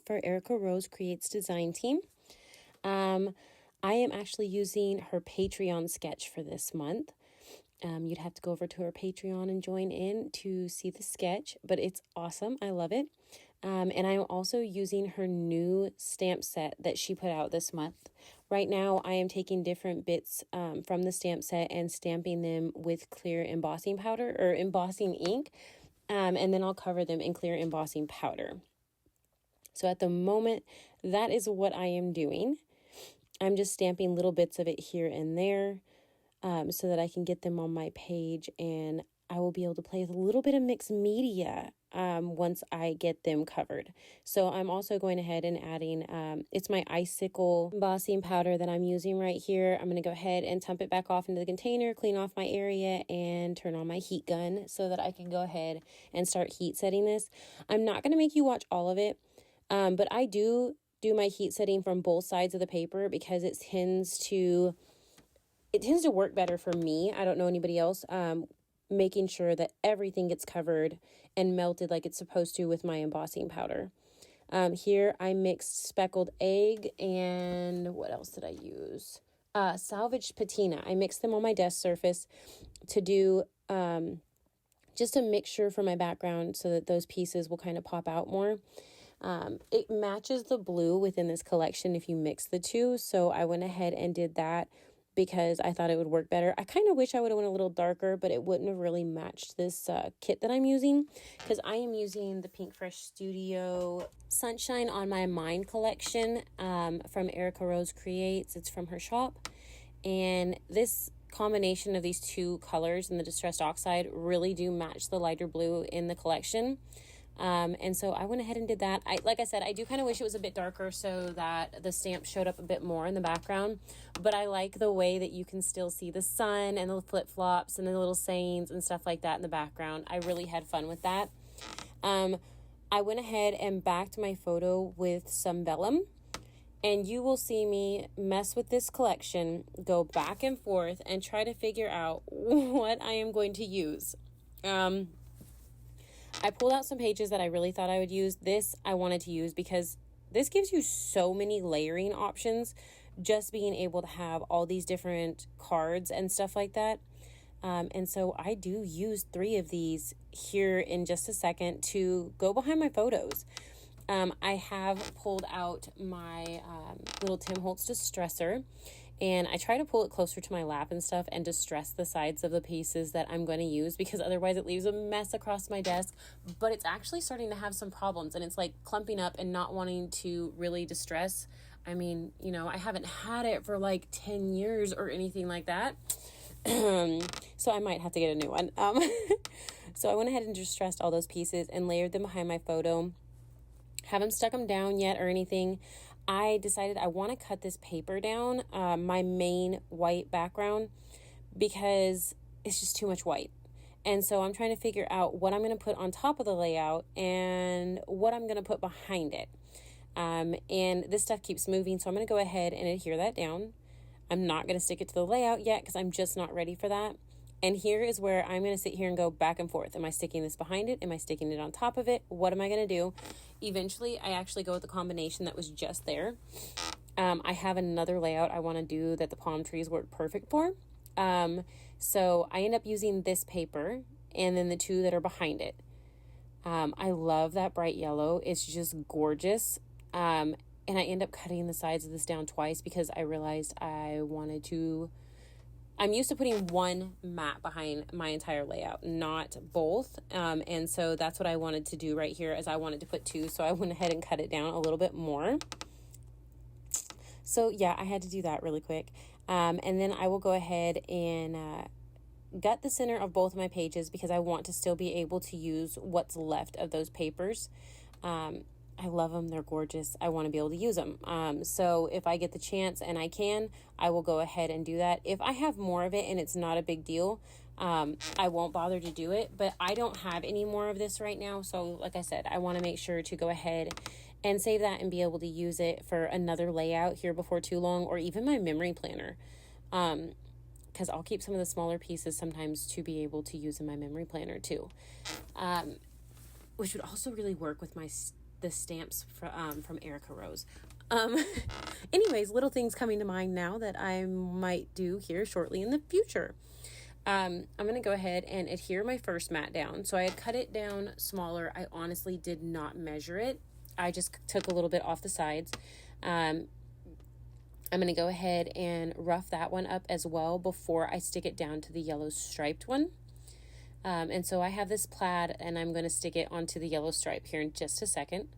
for Erica Rose Creates Design Team. I am actually using her Patreon sketch for this month. You'd have to go over to her Patreon and join in to see the sketch, but it's awesome. I love it. And I'm also using her new stamp set that she put out this month. Right now, I am taking different bits from the stamp set and stamping them with clear embossing powder or embossing ink. And then I'll cover them in clear embossing powder. So at the moment, that is what I am doing. I'm just stamping little bits of it here and there so that I can get them on my page, and I will be able to play with a little bit of mixed media once I get them covered. So I'm also going ahead and adding, it's my icicle embossing powder that I'm using right here. I'm going to go ahead and dump it back off into the container, clean off my area, and turn on my heat gun so that I can go ahead and start heat setting this. I'm not going to make you watch all of it, but I do my heat setting from both sides of the paper because it tends to work better for me. I don't know anybody else. Making sure that everything gets covered and melted like it's supposed to with my embossing powder. Here I mixed speckled egg and what else did I use? Salvaged patina. I mixed them on my desk surface to do just a mixture for my background so that those pieces will kind of pop out more. It matches the blue within this collection if you mix the two, so I went ahead and did that because I thought it would work better. I kind of wish I would have went a little darker, but it wouldn't have really matched this kit that I'm using because I am using the Pink Fresh Studio Sunshine on My Mind collection from Erica Rose Creates. It's from her shop, and this combination of these two colors in the Distressed Oxide really do match the lighter blue in the collection. And so I went ahead and did that. Like I said, I do kind of wish it was a bit darker so that the stamp showed up a bit more in the background, but I like the way that you can still see the sun and the flip-flops and the little sayings and stuff like that in the background. I really had fun with that. I went ahead and backed my photo with some vellum, and you will see me mess with this collection, go back and forth and try to figure out what I am going to use. I pulled out some pages that I really thought I would use. This I wanted to use because this gives you so many layering options, just being able to have all these different cards and stuff like that. And so I do use 3 of these here in just a second to go behind my photos. I have pulled out my little Tim Holtz Distressor, and I try to pull it closer to my lap and stuff and distress the sides of the pieces that I'm going to use because otherwise it leaves a mess across my desk. But it's actually starting to have some problems, and it's like clumping up and not wanting to really distress. I mean, you know, I haven't had it for like 10 years or anything like that. So I might have to get a new one. So I went ahead and distressed all those pieces and layered them behind my photo. Haven't stuck them down yet or anything. I decided I want to cut this paper down, my main white background, because it's just too much white. And so I'm trying to figure out what I'm going to put on top of the layout and what I'm going to put behind it. And this stuff keeps moving, so I'm going to go ahead and adhere that down. I'm not going to stick it to the layout yet because I'm just not ready for that. And here is where I'm going to sit here and go back and forth. Am I sticking this behind it? Am I sticking it on top of it? What am I going to do? Eventually, I actually go with the combination that was just there. I have another layout I want to do that the palm trees work perfect for. So I end up using this paper and then the 2 that are behind it. I love that bright yellow. It's just gorgeous. And I end up cutting the sides of this down twice because I realized I'm used to putting one mat behind my entire layout, not both. And so that's what I wanted to do right here, as I wanted to put 2. So I went ahead and cut it down a little bit more. So yeah, I had to do that really quick. And then I will go ahead and gut the center of both of my pages because I want to still be able to use what's left of those papers. I love them. They're gorgeous. I want to be able to use them. So if I get the chance and I can, I will go ahead and do that. If I have more of it and it's not a big deal, I won't bother to do it, but I don't have any more of this right now. So like I said, I want to make sure to go ahead and save that and be able to use it for another layout here before too long, or even my memory planner. Because I'll keep some of the smaller pieces sometimes to be able to use in my memory planner too. Which would also really work with my the stamps from Erica Rose. Anyways, little things coming to mind now that I might do here shortly in the future. I'm going to go ahead and adhere my first mat down. So I had cut it down smaller. I honestly did not measure it. I just took a little bit off the sides. I'm going to go ahead and rough that one up as well before I stick it down to the yellow striped one. And so I have this plaid and I'm going to stick it onto the yellow stripe here in just a second.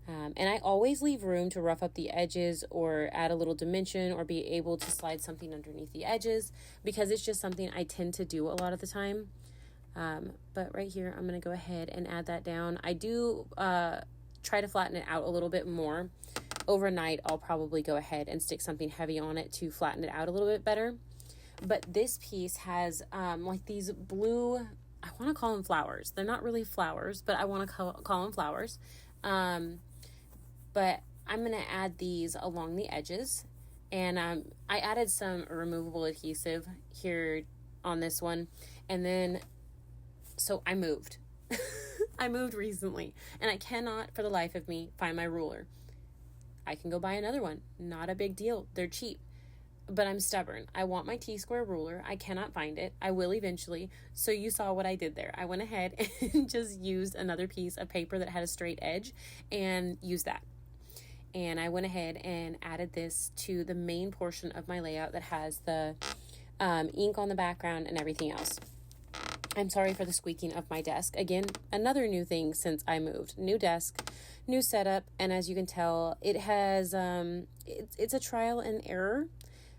And I always leave room to rough up the edges or add a little dimension or be able to slide something underneath the edges because it's just something I tend to do a lot of the time. But right here, I'm going to go ahead and add that down. I do try to flatten it out a little bit more. Overnight, I'll probably go ahead and stick something heavy on it to flatten it out a little bit better. But this piece has like these blue, I want to call them flowers. They're not really flowers, but I want to call them flowers. But I'm going to add these along the edges. And I added some removable adhesive here on this one. And then, so I moved. I moved recently. And I cannot, for the life of me, find my ruler. I can go buy another one. Not a big deal. They're cheap. But I'm stubborn. I want my T-square ruler. I cannot find it. I will eventually. So you saw what I did there. I went ahead and just used another piece of paper that had a straight edge and used that. And I went ahead and added this to the main portion of my layout that has the ink on the background and everything else. I'm sorry for the squeaking of my desk. Again, another new thing since I moved. New desk, new setup, and as you can tell, it has it's a trial and error.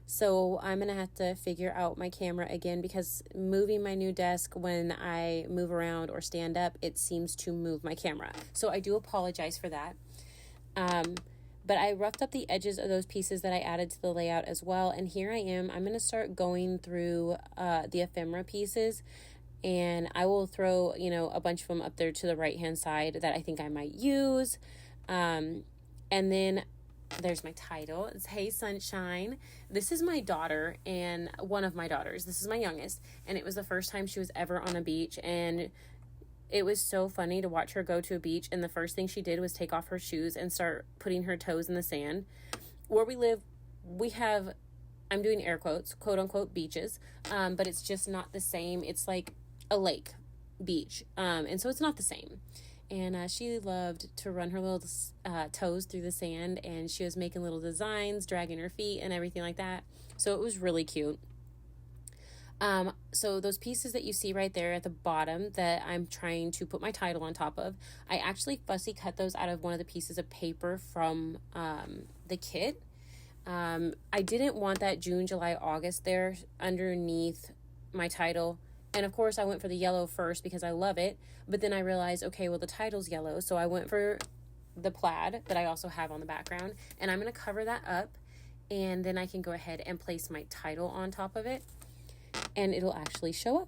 So I'm going to have to figure out my camera again because moving my new desk when I move around or stand up, it seems to move my camera. So I do apologize for that. But I roughed up the edges of those pieces that I added to the layout as well. And here I am. I'm going to start going through the ephemera pieces. And I will throw, a bunch of them up there to the right-hand side that I think I might use. And then there's my title. It's Hey Sunshine. This is my daughter and one of my daughters. This is my youngest. And it was the first time she was ever on a beach. And it was so funny to watch her go to a beach. And the first thing she did was take off her shoes and start putting her toes in the sand. Where we live, we have, I'm doing air quotes, quote unquote beaches. But it's just not the same. It's like a lake beach. And so it's not the same. And she loved to run her little toes through the sand, and she was making little designs, dragging her feet and everything like that. So it was really cute. So those pieces that you see right there at the bottom that I'm trying to put my title on top of, I actually fussy cut those out of one of the pieces of paper from the kit. I didn't want that June, July, August there underneath my title. And of course I went for the yellow first because I love it. But then I realized, okay, well the title's yellow. So I went for the plaid that I also have on the background. And I'm going to cover that up. And then I can go ahead and place my title on top of it. And it'll actually show up.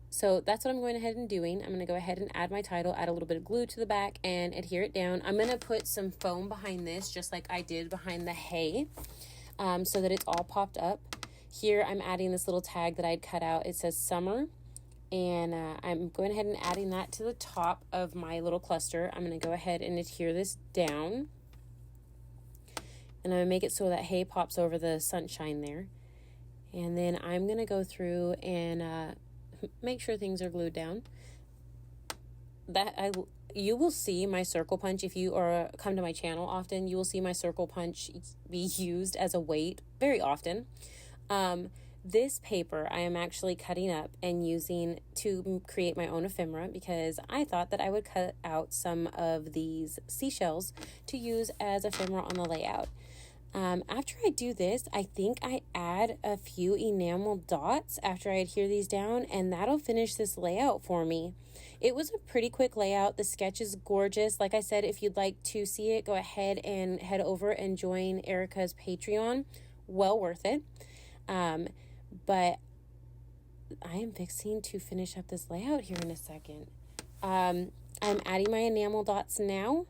So that's what I'm going ahead and doing. I'm going to go ahead and add my title, add a little bit of glue to the back and adhere it down. I'm going to put some foam behind this just like I did behind the hay so that it's all popped up. Here I'm adding this little tag that I'd cut out. It says summer. And I'm going ahead and adding that to the top of my little cluster. I'm going to go ahead and adhere this down. And I'm going to make it so that hay pops over the sunshine there. And then I'm going to go through and make sure things are glued down. You will see my circle punch if you come to my channel often. You will see my circle punch be used as a weight very often. This paper I am actually cutting up and using to create my own ephemera because I thought that I would cut out some of these seashells to use as ephemera on the layout. After I do this, I think I add a few enamel dots after I adhere these down, and that'll finish this layout for me. It was a pretty quick layout. The sketch is gorgeous. Like I said, if you'd like to see it, go ahead and head over and join Erica's Patreon. Well worth it. But I am fixing to finish up this layout here in a second. I'm adding my enamel dots now,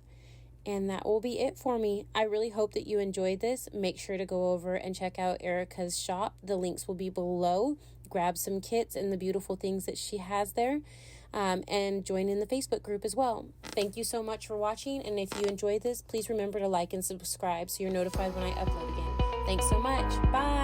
and that will be it for me. I really hope that you enjoyed this. Make sure to go over and check out Erica's shop. The links will be below. Grab some kits and the beautiful things that she has there. and join in the Facebook group as well. Thank you so much for watching, and if you enjoyed this, please remember to like and subscribe so you're notified when I upload again. Thanks so much. Bye.